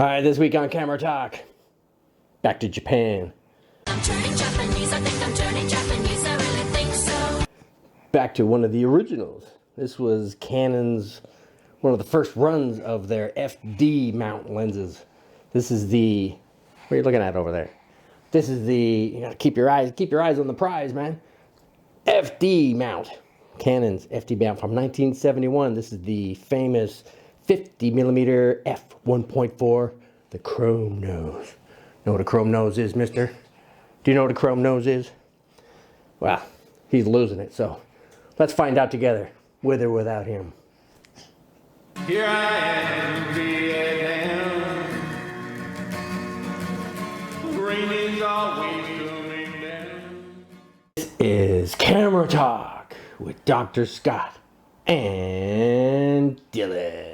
Alright, this week on Camera Talk, back to Japan. I'm turning Japanese, I think I'm turning Japanese, I really think so. Back to one of the originals. This was Canon's, one of the first runs of their FD mount lenses. This is the, what are you looking at over there? This is the, you gotta keep your eyes on the prize, man. FD mount. Canon's FD mount from 1971. This is the famous 50mm f1.4, the chrome nose. Know what a chrome nose is, mister? Do you know what a chrome nose is? Well, he's losing it, so let's find out together, with or without him. Here I am, Vietnam. Rain is always coming down. This is Camera Talk with Dr. Scott and Dylan.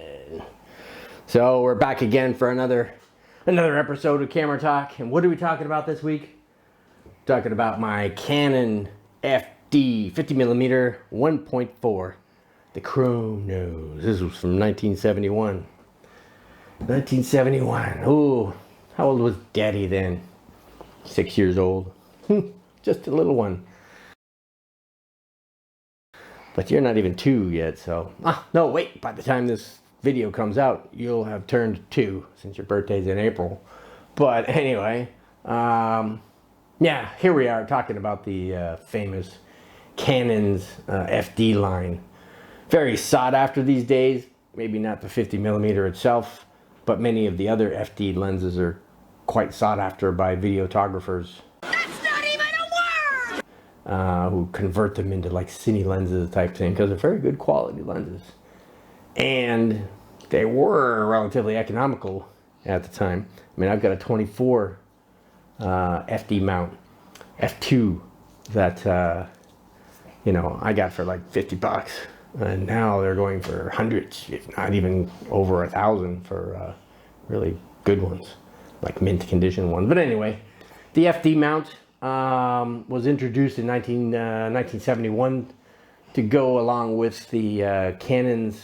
So we're back again for another episode of Camera Talk. And what are we talking about this week? Talking about my Canon FD 50mm 1.4, the chrome nose. This was from 1971. 1971. Ooh, how old was Daddy then? 6 years old. Just a little one. But you're not even 2 yet, so... no, wait. By the time this video comes out, you'll have turned 2, since your birthday's in April. But anyway, yeah, here we are talking about the famous Canon's FD line. Very sought after these days. Maybe not the 50mm itself, but many of the other FD lenses are quite sought after by videographers. That's not even a word! Who convert them into like cine lenses type thing, because they're very good quality lenses. And they were relatively economical at the time. I mean, I've got a 24 FD mount, F2, that, you know, I got for like 50 bucks. And now they're going for hundreds, if not even over 1,000 for really good ones, like mint condition ones. But anyway, the FD mount was introduced in 1971 to go along with the Canon's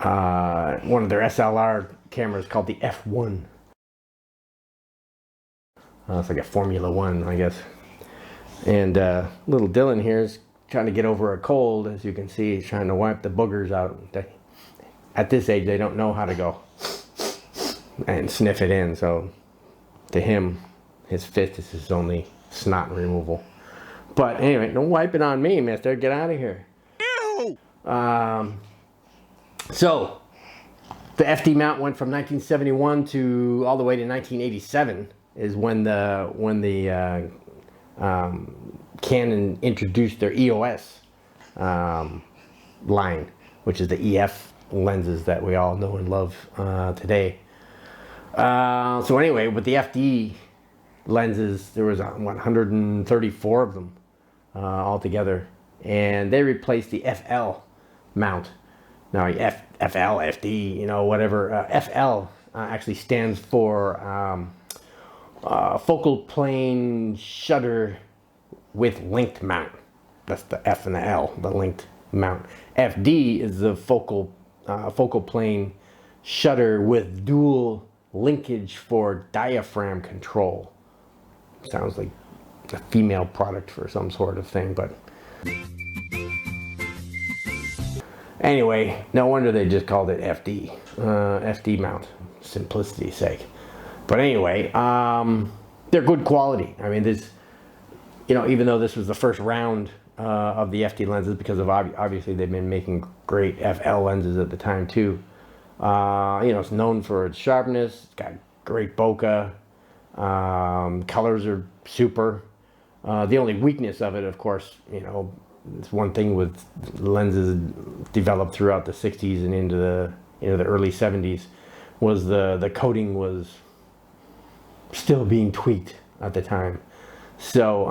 one of their SLR cameras called the f1. It's like a Formula One, I guess. And little Dylan here is trying to get over a cold. As you can see, he's trying to wipe the boogers out. At this age, they don't know how to go and sniff it in. So to him, his fist is his only snot removal. But anyway, don't wipe it on me, mister. Get out of here. Ew! So the FD mount went from 1971 to all the way to 1987 is when the Canon introduced their EOS line, which is the EF lenses that we all know and love today. So anyway, with the FD lenses, there was 134 of them altogether, and they replaced the FL mount. Now, FL, FD, you know, whatever. FL actually stands for focal plane shutter with linked mount. That's the F and the L, the linked mount. FD is the focal plane shutter with dual linkage for diaphragm control. Sounds like a female product for some sort of thing, but anyway, no wonder they just called it FD, FD mount, simplicity's sake. But anyway, they're good quality. I mean, this, you know, even though this was the first round of the FD lenses, because of obviously they've been making great FL lenses at the time too. You know, it's known for its sharpness. It's got great bokeh. Colors are super. The only weakness of it, of course, you know, it's one thing with lenses developed throughout the 60s and into the early 70s, was the coating was still being tweaked at the time. So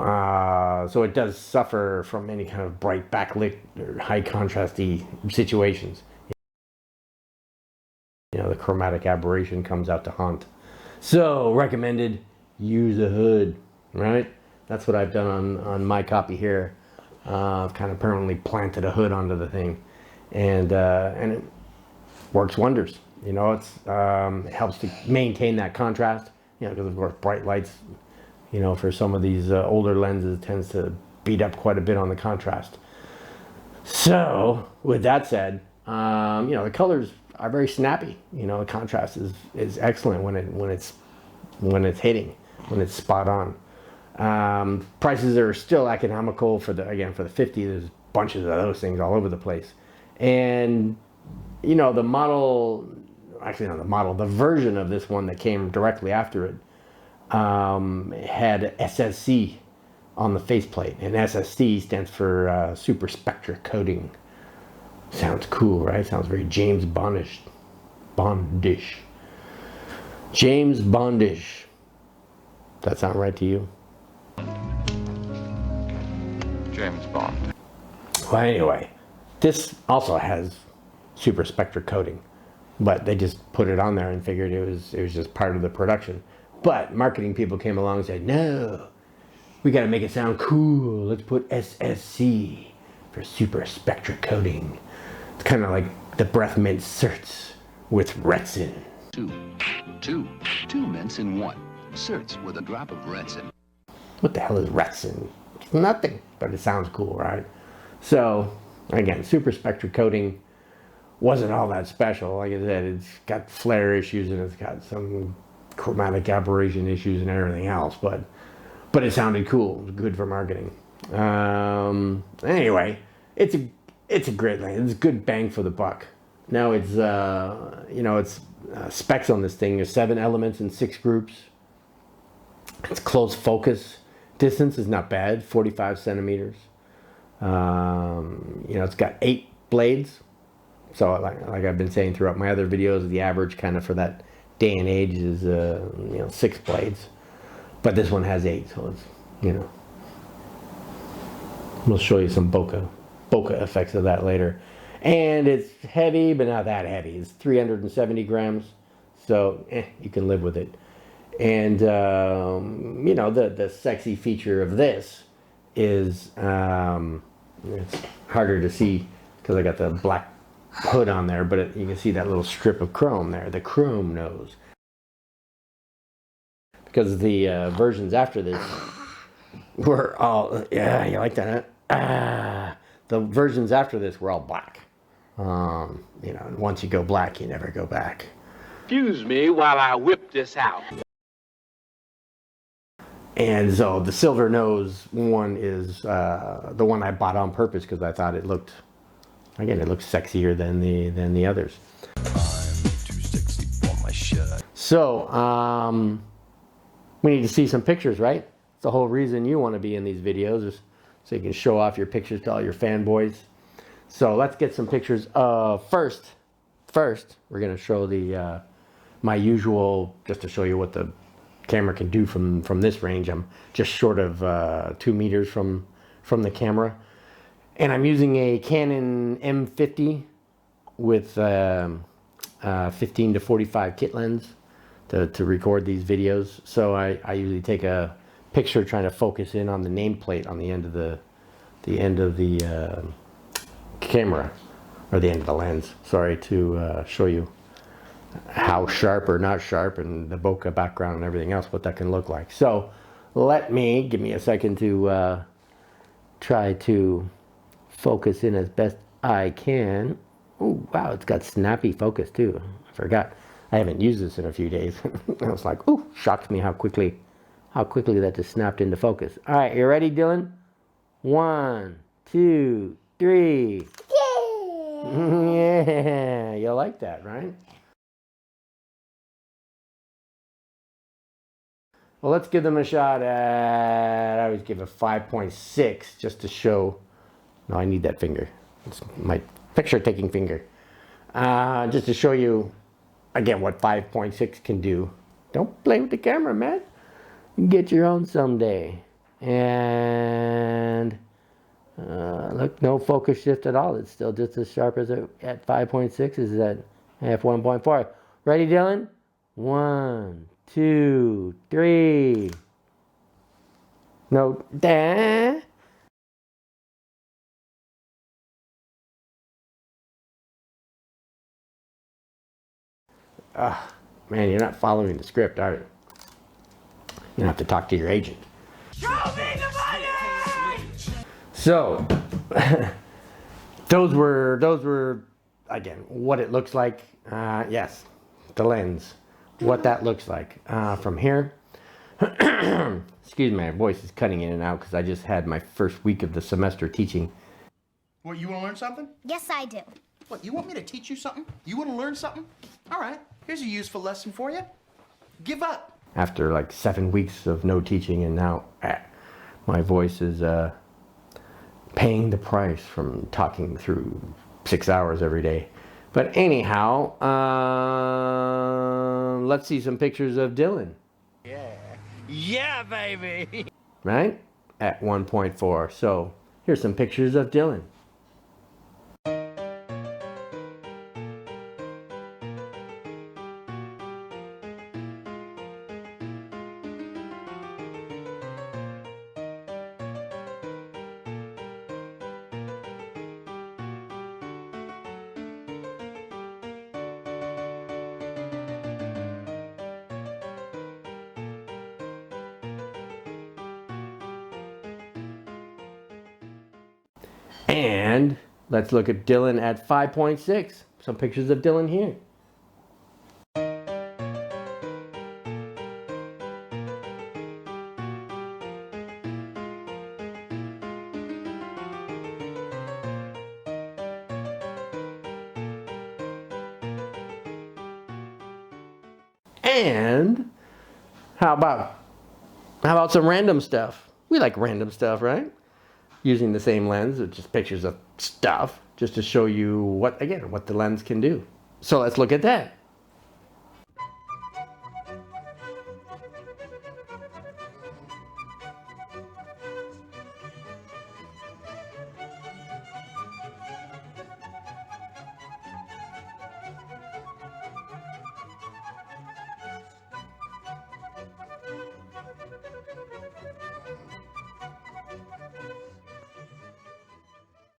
so it does suffer from any kind of bright backlit or high contrasty situations. You know, the chromatic aberration comes out to haunt. So recommended, use a hood, right? That's what I've done on my copy here. I've kind of permanently planted a hood onto the thing, and works wonders. You know, it helps to maintain that contrast. You know, because of course bright lights, you know, for some of these older lenses tends to beat up quite a bit on the contrast. So with that said, you know, the colors are very snappy. You know, the contrast is excellent when it's hitting, when it's spot on. Prices are still economical for the 50. There's bunches of those things all over the place, and you know the model, actually not the model, the version of this one that came directly after it had SSC on the faceplate, and SSC stands for Super Spectra Coating. Sounds cool, right? Sounds very James Bondish. James Bondish. Does that sound right to you? James Bond. Well, anyway, this also has Super Spectra Coating, but they just put it on there and figured it was just part of the production. But marketing people came along and said, no, we got to make it sound cool. Let's put SSC for Super Spectra Coating. It's kind of like the breath mint certs with Retsin. Two mints in one. Certs with a drop of Retsin. What the hell is Retsin? It's nothing, but it sounds cool, right? So, again, Super Spectra Coating wasn't all that special. Like I said, it's got flare issues and it's got some chromatic aberration issues and everything else, but it sounded cool. It was good for marketing. Anyway, it's a great lens. It's a good bang for the buck. Now it's you know, it's specs on this thing. There's 7 elements in 6 groups. It's close focus. Distance is not bad, 45 centimeters. You know, it's got 8 blades. So like I've been saying throughout my other videos, the average kind of for that day and age is you know, 6 blades. But this one has 8, so it's, you know. We'll show you some bokeh effects of that later. And it's heavy, but not that heavy. It's 370 grams, so you can live with it. And you know, the sexy feature of this is it's harder to see because I got the black hood on there, but you can see that little strip of chrome there, the chrome nose. Because the versions after this were all, yeah, you like that, huh? The versions after this were all black. You know, and once you go black, you never go back. Excuse me while I whip this out. And so the silver nose one is the one I bought on purpose because I thought it looked, again, it looked sexier than the others. I'm too sexy for my shirt. So we need to see some pictures, right? It's the whole reason you want to be in these videos, is so you can show off your pictures to all your fanboys. So let's get some pictures. First, we're gonna show the my usual, just to show you what the camera can do from this range. I'm just short of 2 meters from the camera, and I'm using a Canon M50 with 15 to 45 kit lens to record these videos. So I usually take a picture trying to focus in on the nameplate on the end of the camera, or the end of the lens, sorry, to show you how sharp or not sharp and the bokeh background and everything else, what that can look like. So give me a second to try to focus in as best I can. Oh wow, it's got snappy focus too. I forgot, I haven't used this in a few days. I was like, ooh, shocked me how quickly that just snapped into focus. All right, you ready, Dylan? 1, 2, 3. Yeah, you like that, right? Well, let's give them a shot at, I always give a 5.6 just to show. No, I need that finger. It's my picture taking finger. Just to show you, again, what 5.6 can do. Don't play with the camera, man. You can get your own someday. And look, no focus shift at all. It's still just as sharp as it at 5.6 as at f1.4. Ready, Dylan? 1, 2, 3. No, da. Man, you're not following the script, are you? You have to talk to your agent. Show me the money! So, those were again what it looks like. Yes, the lens, what that looks like from here. Excuse me, my voice is cutting in and out because I just had my first week of the semester teaching. What, you want to learn something? Yes, I do. What, you want me to teach you something? You want to learn something? All right, here's a useful lesson for you. Give up. After like 7 weeks of no teaching, and now my voice is paying the price from talking through 6 hours every day. But anyhow, let's see some pictures of Dylan. Yeah, baby! Right? At 1.4. So here's some pictures of Dylan. And let's look at Dylan at 5.6. Some pictures of Dylan here. And how about some random stuff? We like random stuff, right? Using the same lens, it's just pictures of stuff, just to show you what the lens can do. So let's look at that.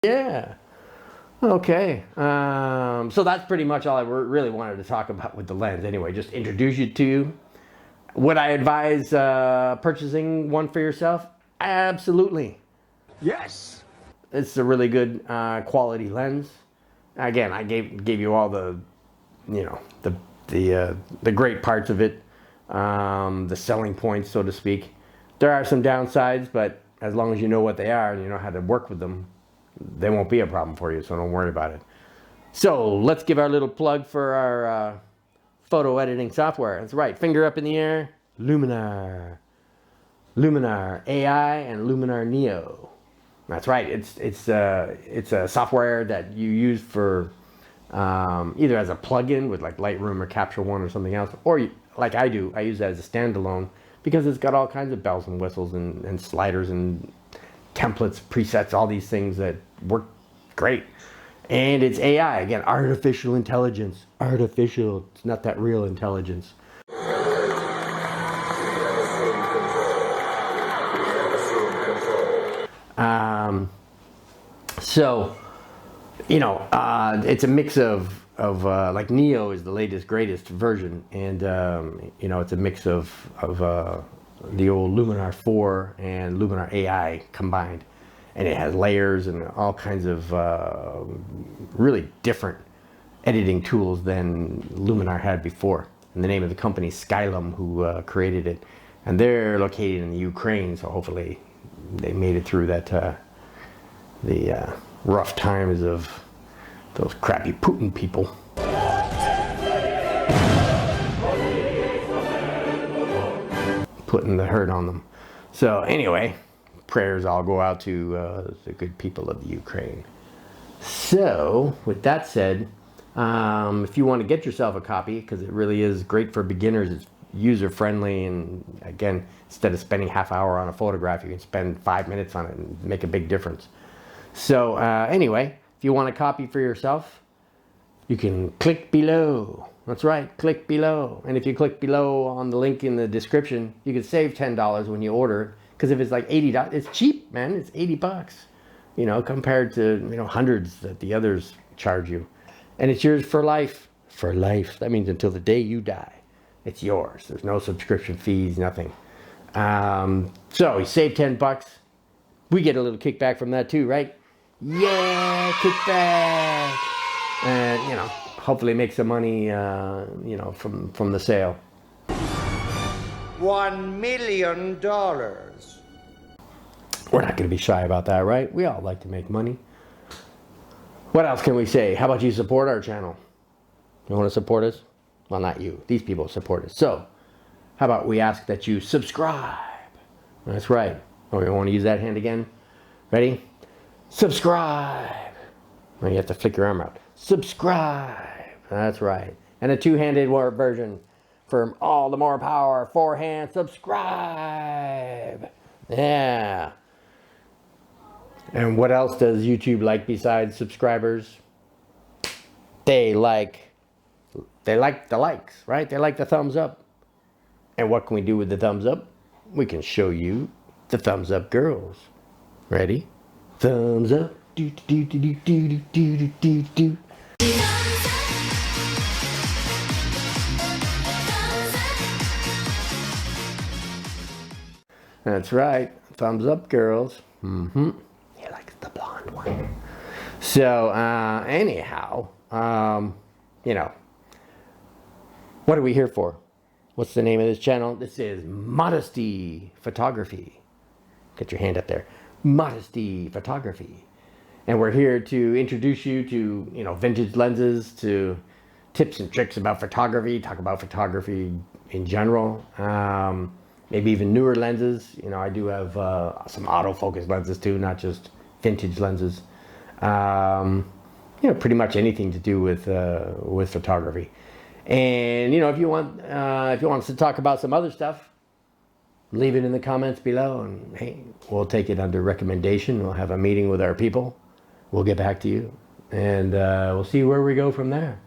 Yeah. Okay. So that's pretty much all I really wanted to talk about with the lens. Anyway, just introduce you to. Would I advise purchasing one for yourself? Absolutely. Yes! It's a really good quality lens. Again, I gave you all the, the great parts of it, the selling points, so to speak. There are some downsides, but as long as you know what they are and you know how to work with them, they won't be a problem for you, so don't worry about it. So let's give our little plug for our photo editing software. That's right, finger up in the air, Luminar. Luminar AI and Luminar Neo. That's right, it's a software that you use for either as a plug-in with like Lightroom or Capture One or something else, or like I do, I use that as a standalone because it's got all kinds of bells and whistles and sliders and templates, presets, all these things that work great. And it's AI, again, artificial intelligence. Artificial, it's not that real intelligence. So, it's a mix of like Neo is the latest, greatest version, and it's a mix of the old Luminar 4 and Luminar AI combined, and it has layers and all kinds of really different editing tools than Luminar had before. And the name of the company is Skylum, who created it, and they're located in the Ukraine, so hopefully they made it through that the rough times of those crappy Putin people. Putting the hurt on them. So anyway, prayers all go out to the good people of the Ukraine. So with that said, if you want to get yourself a copy, because it really is great for beginners, it's user friendly, and again, instead of spending half hour on a photograph, you can spend 5 minutes on it and make a big difference. So anyway, if you want a copy for yourself, you can click below. That's right, click below. And if you click below on the link in the description, you can save $10 when you order. Because if it's like $80, it's cheap, man. It's $80, compared to hundreds that the others charge you. And it's yours for life. For life. That means until the day you die. It's yours. There's no subscription fees, nothing. So you save $10. We get a little kickback from that too, right? Yeah, kickback. And, you know, hopefully make some money, you know, from the sale. $1 million. We're not going to be shy about that, right? We all like to make money. What else can we say? How about you support our channel? You want to support us? Well, not you. These people support us. So, how about we ask that you subscribe? That's right. Oh, you want to use that hand again? Ready? Subscribe. Well, you have to flick your arm out. Subscribe. That's right. And a two-handed version for all the more power. Forehand. Subscribe. Yeah. And what else does YouTube like besides subscribers? They like the likes, right? They like the thumbs up. And what can we do with the thumbs up? We can show you the thumbs up girls. Ready? Thumbs up. Do do do do do do do do do. That's right. Thumbs up girls. Mm-hmm. He likes the blonde one. So, anyhow, you know, what are we here for? What's the name of this channel? This is Modesty Photography. Get your hand up there. Modesty Photography. And we're here to introduce you to, you know, vintage lenses, to tips and tricks about photography, talk about photography in general. Maybe even newer lenses. You know, I do have some autofocus lenses too, not just vintage lenses. You know, pretty much anything to do with photography. And you know, if you want us to talk about some other stuff, leave it in the comments below, and hey, we'll take it under recommendation. We'll have a meeting with our people. We'll get back to you, and we'll see where we go from there.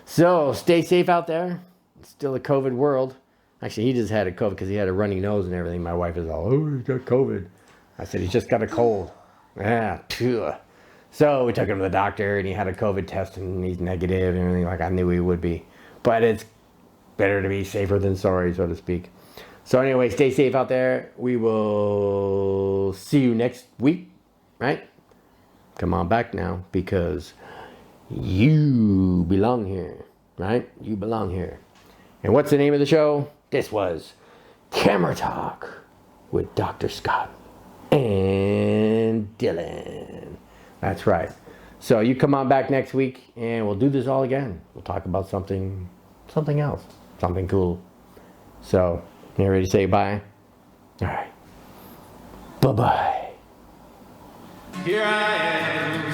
So stay safe out there. It's still a COVID world. Actually, he just had a COVID because he had a runny nose and everything. My wife is all, oh, he's got COVID. I said, he's just got a cold. Yeah, phew. So we took him to the doctor, and he had a COVID test, and he's negative and everything, like I knew he would be. But it's better to be safer than sorry, so to speak. So anyway, stay safe out there. We will see you next week, right? Come on back now, because you belong here, right? You belong here. And what's the name of the show? This was Camera Talk with Dr. Scott and Dylan. That's right. So you come on back next week, and we'll do this all again. We'll talk about something else, something cool. So, you ready to say bye? All right. Bye-bye. Here I am.